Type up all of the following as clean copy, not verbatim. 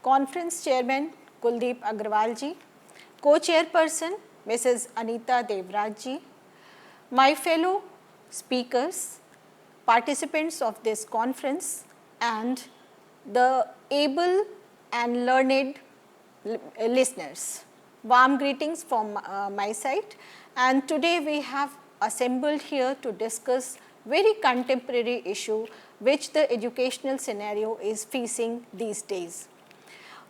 Conference Chairman Kuldeep Agrawal ji, Co-Chairperson Mrs. Anita Devraj ji, my fellow speakers, participants of this conference, and the able and learned listeners. Warm greetings from my side, and today we have assembled here to discuss very contemporary issue which the educational scenario is facing these days.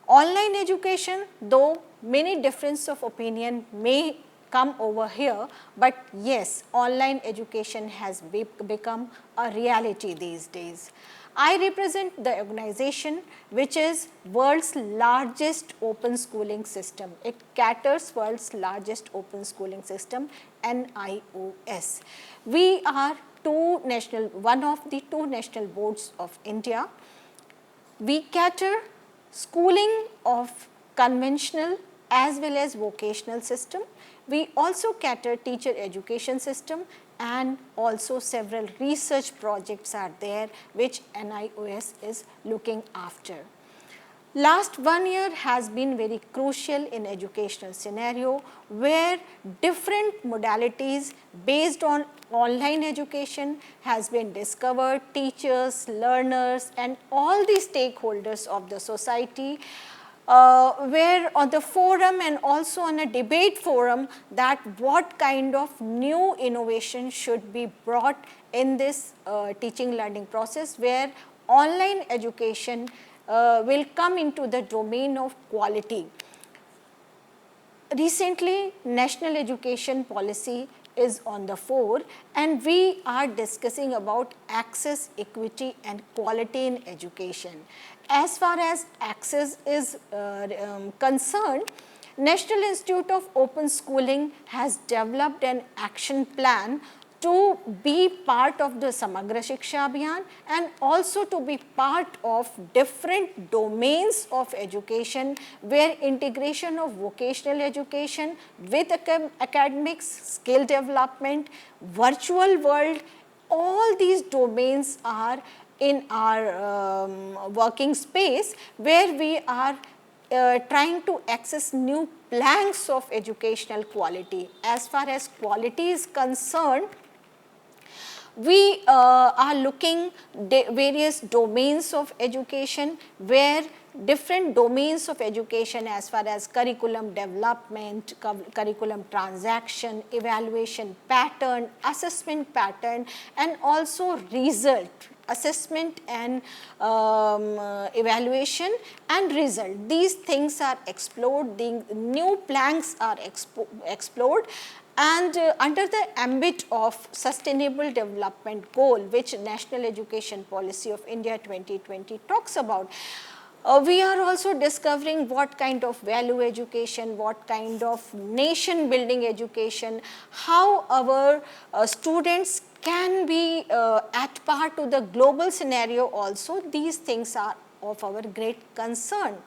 Online education, though many difference of opinion may come over here, but yes, online education has become a reality these days. I represent the organization which is world's largest open schooling system. It caters world's largest open schooling system, NIOS. We are one of the two national boards of India. We cater schooling of conventional as well as vocational system. We also cater teacher education system, and also several research projects are there which NIOS is looking after. Last 1 year has been very crucial in educational scenario where different modalities based on online education has been discovered. Teachers, learners and all the stakeholders of the society were on the forum and also on a debate forum that what kind of new innovation should be brought in this teaching learning process, where online education will come into the domain of quality. Recently, national education policy is on the fore, and we are discussing about access, equity and quality in education. As far as access is concerned, National Institute of Open Schooling has developed an action plan to be part of the Samagra Shiksha Abhiyan and also to be part of different domains of education where integration of vocational education with academics, skill development, virtual world, all these domains are in our working space where we are trying to access new planks of educational quality. As far as quality is concerned, we are looking various domains of education where different domains of education as far as curriculum development, curriculum transaction, evaluation pattern, assessment pattern and also result, assessment and evaluation and result. These things are explored, the new planks are explored, and under the ambit of sustainable development goal which National Education Policy of India 2020 talks about, we are also discovering what kind of value education, what kind of nation building education, how our students can be at par to the global scenario also. These things are of our great concern.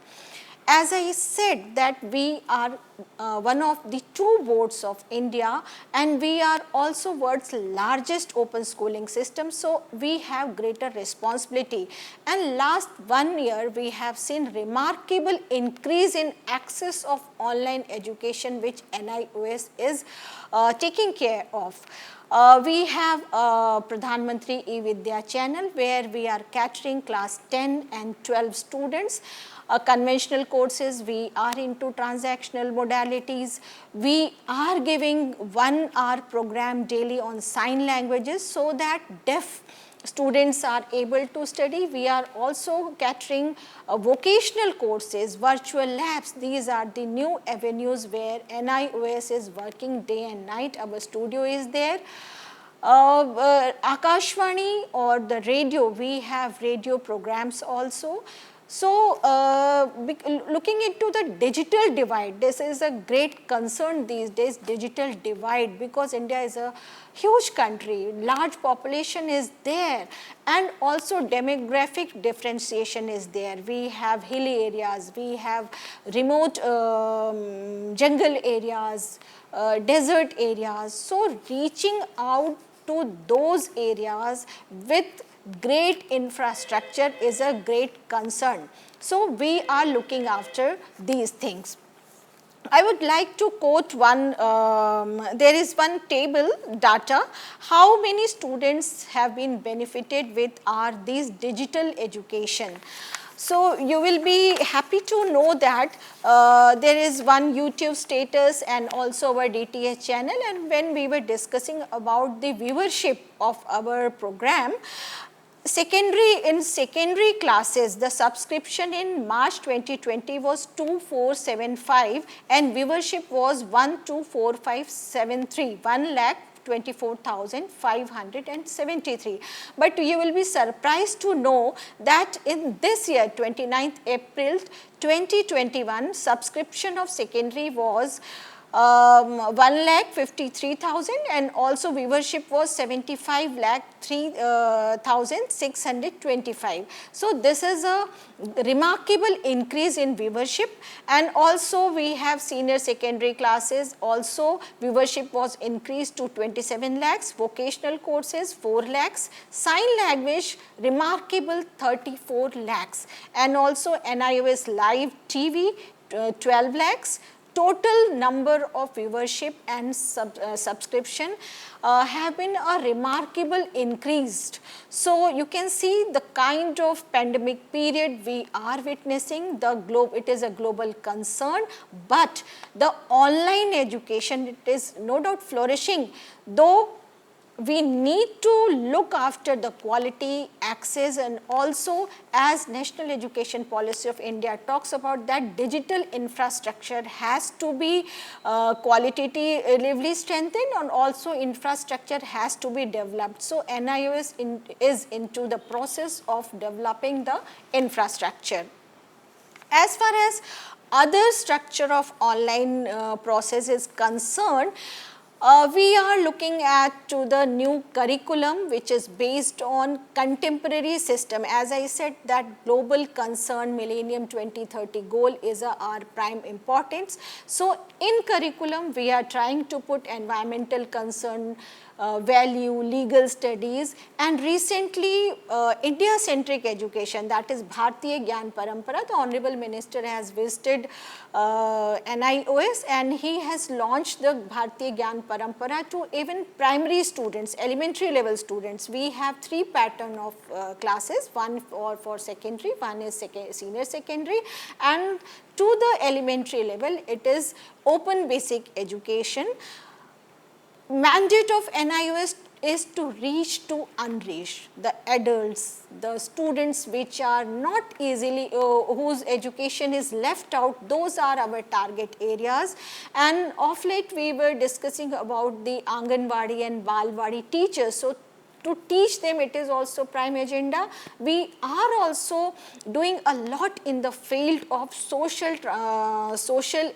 As I said that we are one of the two boards of India and we are also world's largest open schooling system, so we have greater responsibility, and last 1 year we have seen remarkable increase in access of online education which NIOS is taking care of. We have Pradhan Mantri E-Vidya channel where we are catering class 10 and 12 students. Conventional courses, we are into transactional modalities. We are giving 1 hour program daily on sign languages so that deaf students are able to study. We are also catering vocational courses, virtual labs. These are the new avenues where NIOS is working day and night. Our studio is there. Akashvani or the radio, we have radio programs also. So, looking into the digital divide, this is a great concern these days, digital divide, because India is a huge country, large population is there, and also demographic differentiation is there. We have hilly areas, we have remote jungle areas, desert areas. So, reaching out to those areas with great infrastructure is a great concern. So we are looking after these things. I would like to quote one, there is one table data, how many students have been benefited with our this digital education. So you will be happy to know that there is one YouTube status and also our DTH channel, and when we were discussing about the viewership of our program, in secondary classes, the subscription in March 2020 was 2475 and viewership was 124573, 1,24,573. But you will be surprised to know that in this year, 29th April 2021, subscription of secondary was 1,53,000 and also viewership was 75,03,625. So this is a remarkable increase in viewership, and also we have senior secondary classes, also viewership was increased to 27 lakhs, vocational courses 4 lakhs, sign language remarkable 34 lakhs, and also NIOS live TV 12 lakhs. Total number of viewership and subscription have been a remarkable increased. So you can see the kind of pandemic period we are witnessing, it is a global concern, but the online education, it is no doubt flourishing, though we need to look after the quality, access, and also as National Education Policy of India talks about that digital infrastructure has to be qualitatively strengthened and also infrastructure has to be developed. So NIOS is into the process of developing the infrastructure. As far as other structure of online process is concerned, we are looking at to the new curriculum which is based on contemporary system. As I said that global concern Millennium 2030 goal is our prime importance. So in curriculum we are trying to put environmental concern, value, legal studies, and recently India centric education, that is Bharatiya Gyan Parampara. The Honorable Minister has visited NIOS and he has launched the Bharatiya Gyan Parampara to even primary students, elementary level students. We have 3 pattern of classes, one for secondary, one is senior secondary, and to the elementary level it is open basic education. Mandate of NIOS is to reach to unreached, the adults, the students which are not easily, whose education is left out, those are our target areas. And of late we were discussing about the Anganwadi and Balwadi teachers. So to teach them it is also prime agenda. We are also doing a lot in the field of social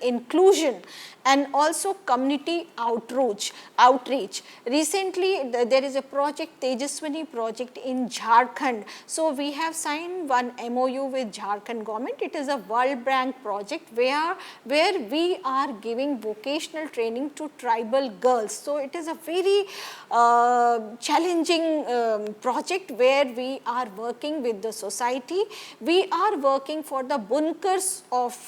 inclusion and also community outreach. Recently there is a project, Tejaswini project in Jharkhand. So we have signed one MOU with Jharkhand government. It is a World Bank project where we are giving vocational training to tribal girls. So it is a very challenging project where we are working with the society. We are working for the bunkers of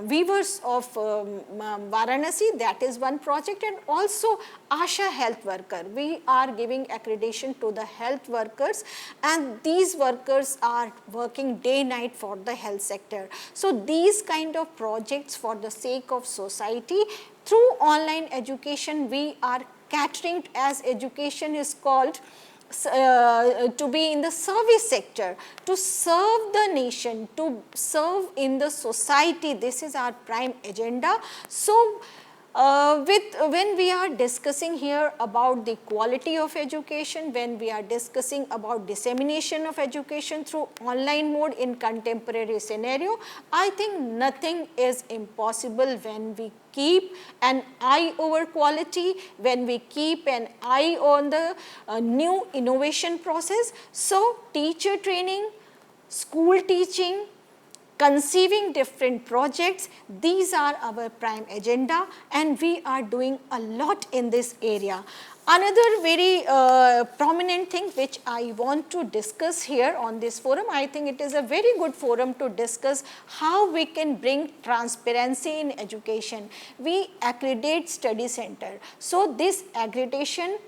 weavers of Varanasi, that is one project, and also ASHA health worker. We are giving accreditation to the health workers and these workers are working day night for the health sector. So these kind of projects for the sake of society, through online education we are catering, as education is called, to be in the service sector, to serve the nation, to serve in the society. This is our prime agenda. So when we are discussing here about the quality of education, when we are discussing about dissemination of education through online mode in contemporary scenario, I think nothing is impossible when we keep an eye over quality, when we keep an eye on the new innovation process. So teacher training, school teaching, conceiving different projects, these are our prime agenda and we are doing a lot in this area. Another very prominent thing which I want to discuss here on this forum, I think it is a very good forum to discuss how we can bring transparency in education. We accredit study center. So, this accreditation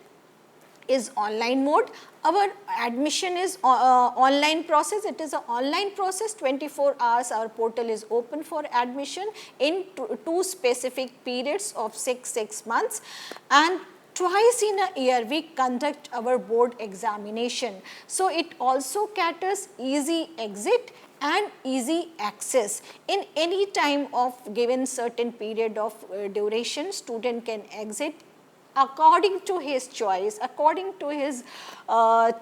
is online mode. Our admission is online process, it is an online process, 24 hours our portal is open for admission in two specific periods of 6 months, and twice in a year we conduct our board examination. So, it also caters easy exit and easy access. In any time of given certain period of duration, student can exit according to his choice, according to his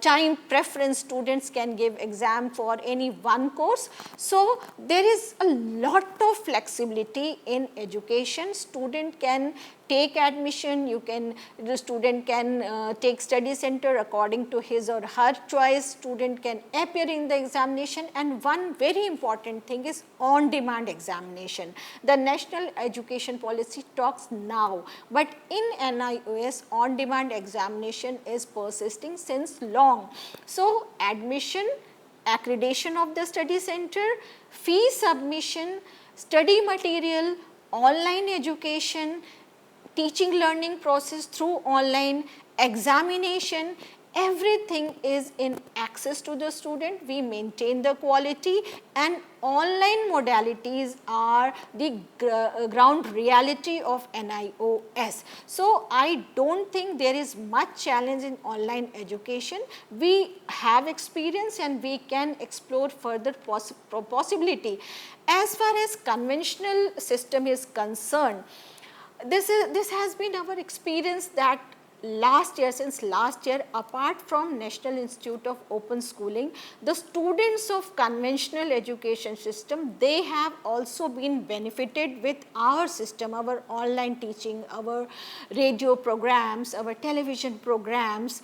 time preference. Students can give exam for any one course. So, there is a lot of flexibility in education. Student can take admission, the student can take study center according to his or her choice, student can appear in the examination, and one very important thing is on demand examination. The National Education Policy talks now, but in NIOS on demand examination is persisting since long. So, admission, accreditation of the study center, fee submission, study material, online education, teaching learning process through online, examination, everything is in access to the student. We maintain the quality, and online modalities are the ground reality of NIOS. So, I do not think there is much challenge in online education. We have experience and we can explore further possibility. As far as conventional system is concerned, this has been our experience that since last year, apart from National Institute of Open Schooling, the students of conventional education system, they have also been benefited with our system, our online teaching, our radio programs, our television programs.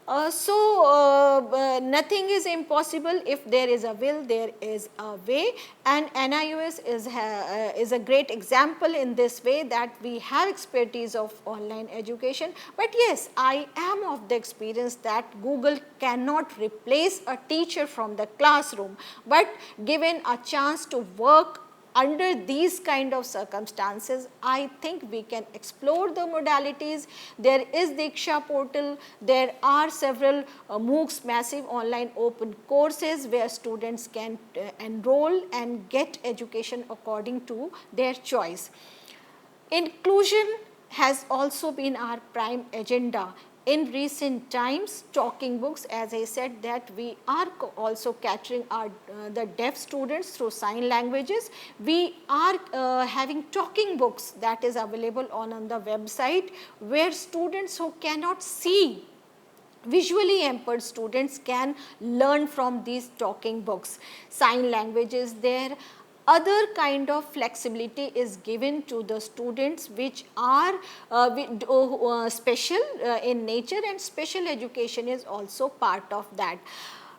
Nothing is impossible. If there is a will, there is a way, and NIOS is a great example in this way, that we have expertise of online education. But yes, I am of the experience that Google cannot replace a teacher from the classroom, but given a chance to work under these kind of circumstances, I think we can explore the modalities. There is Diksha portal, there are several MOOCs, massive online open courses, where students can enroll and get education according to their choice. Inclusion has also been our prime agenda. In recent times, talking books, as I said, that we are also catering our the deaf students through sign languages. We are having talking books that is available on the website, where students who cannot see, visually impaired students, can learn from these talking books. Sign languages there. Other kind of flexibility is given to the students which are special in nature, and special education is also part of that.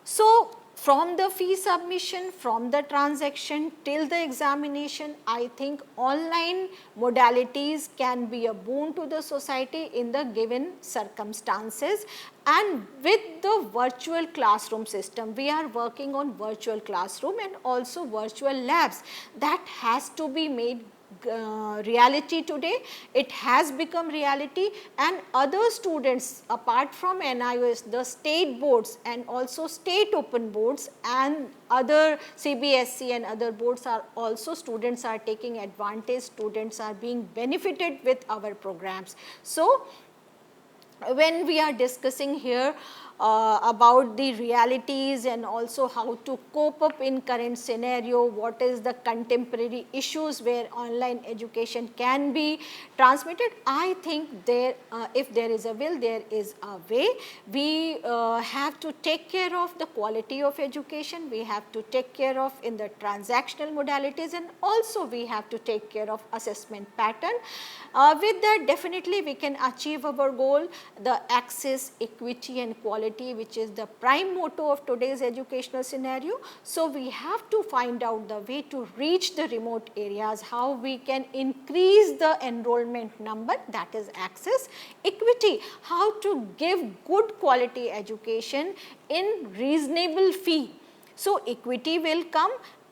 So, from the fee submission, from the transaction till the examination, I think online modalities can be a boon to the society in the given circumstances. And with the virtual classroom system, we are working on virtual classroom and also virtual labs. That has to be made reality today. It has become reality, and other students apart from NIOS, the state boards and also state open boards and other CBSE and other boards are also, students are taking advantage, students are being benefited with our programs. So, when we are discussing here about the realities and also how to cope up in current scenario, what is the contemporary issues where online education can be transmitted, I think there if there is a will, there is a way. We have to take care of the quality of education, we have to take care of in the transactional modalities, and also we have to take care of assessment pattern. With that, definitely we can achieve our goal, the access, equity and quality quality, which is the prime motto of today's educational scenario. So, we have to find out the way to reach the remote areas, how we can increase the enrollment number, that is access. Equity, how to give good quality education in reasonable fee. So, equity will come,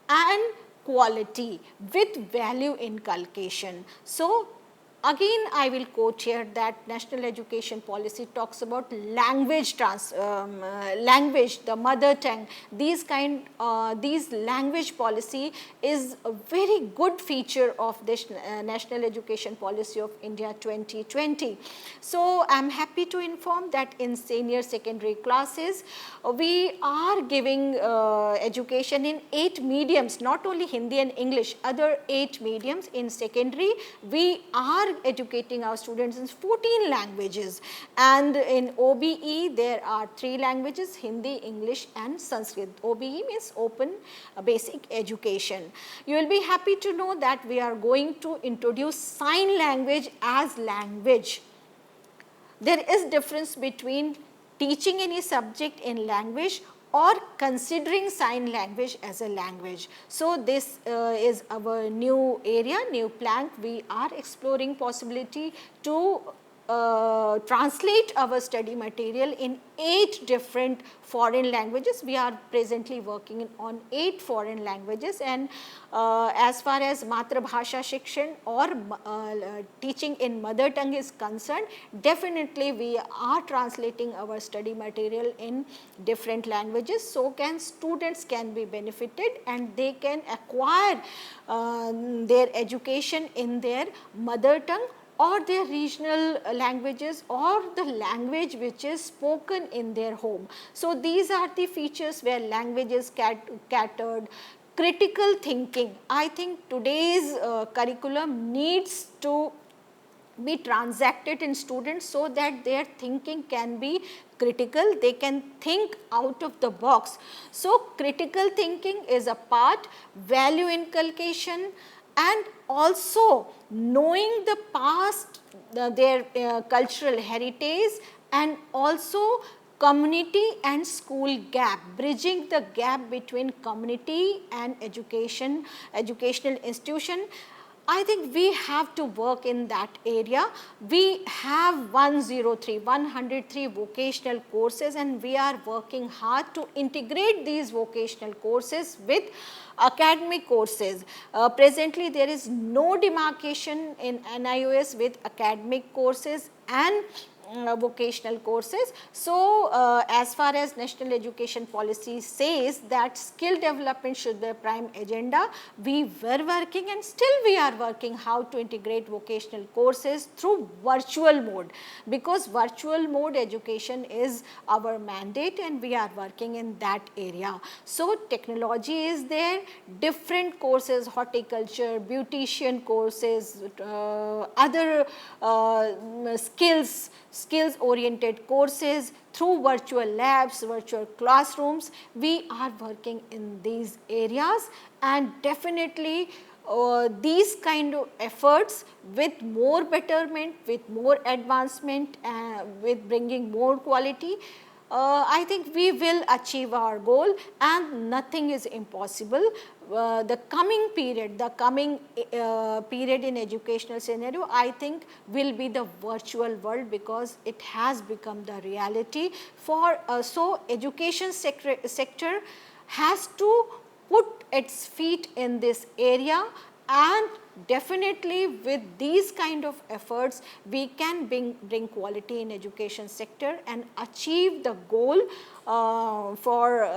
and quality with value inculcation. So, again I will quote here that National Education Policy talks about language, language, the mother tongue, these language policy is a very good feature of this National Education Policy of India 2020. So, I am happy to inform that in senior secondary classes, we are giving education in 8 mediums, not only Hindi and English, other 8 mediums. In secondary, we are educating our students in 14 languages, and in OBE there are 3 languages, Hindi, English and Sanskrit. OBE means Open Basic Education. You will be happy to know that we are going to introduce sign language as language. There is difference between teaching any subject in language or considering sign language as a language. So, this is our new area, new plank. We are exploring possibility to translate our study material in 8 different foreign languages. We are presently working on 8 foreign languages, and as far as Matra Bhasha Shikshan or teaching in mother tongue is concerned, definitely we are translating our study material in different languages. So, students can be benefited and they can acquire their education in their mother tongue or their regional languages or the language which is spoken in their home. So, these are the features where language is catered. Critical thinking, I think today's curriculum needs to be transacted in students so that their thinking can be critical, they can think out of the box. So, critical thinking is a part, value inculcation, and also knowing the past, their cultural heritage, and also community and school gap, bridging the gap between community and educational institution. I think we have to work in that area. We have 103 vocational courses, and we are working hard to integrate these vocational courses with academic courses. Presently, there is no demarcation in NIOS with academic courses and vocational courses. So, as far as National Education Policy says that skill development should be a prime agenda, we were working and still we are working how to integrate vocational courses through virtual mode, because virtual mode education is our mandate and we are working in that area. So, technology is there, different courses, horticulture, beautician courses, other skills oriented courses through virtual labs, virtual classrooms. We are working in these areas, and definitely these kind of efforts with more betterment, with more advancement, with bringing more quality, I think we will achieve our goal, and nothing is impossible. The coming period in educational scenario, I think will be the virtual world, because it has become the reality for so education sector has to put its feet in this area, and definitely with these kind of efforts we can bring quality in education sector and achieve the goal for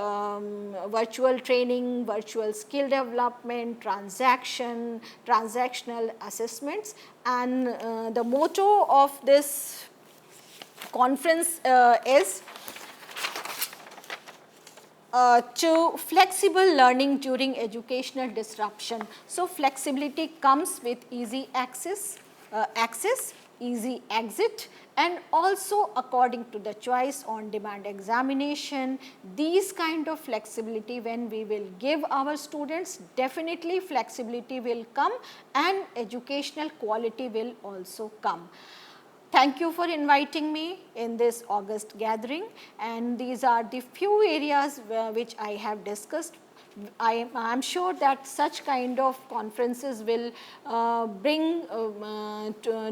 virtual training, virtual skill development, transactional assessments. And the motto of this conference is to flexible learning during educational disruption. So, flexibility comes with easy access, easy exit, and also according to the choice on demand examination. These kind of flexibility when we will give our students, definitely flexibility will come and educational quality will also come. Thank you for inviting me in this August gathering, and these are the few areas which I have discussed. I am sure that such kind of conferences will bring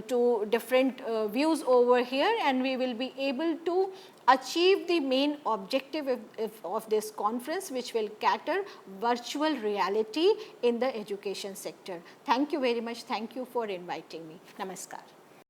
to different views over here, and we will be able to achieve the main objective of this conference, which will cater virtual reality in the education sector. Thank you very much. Thank you for inviting me. Namaskar.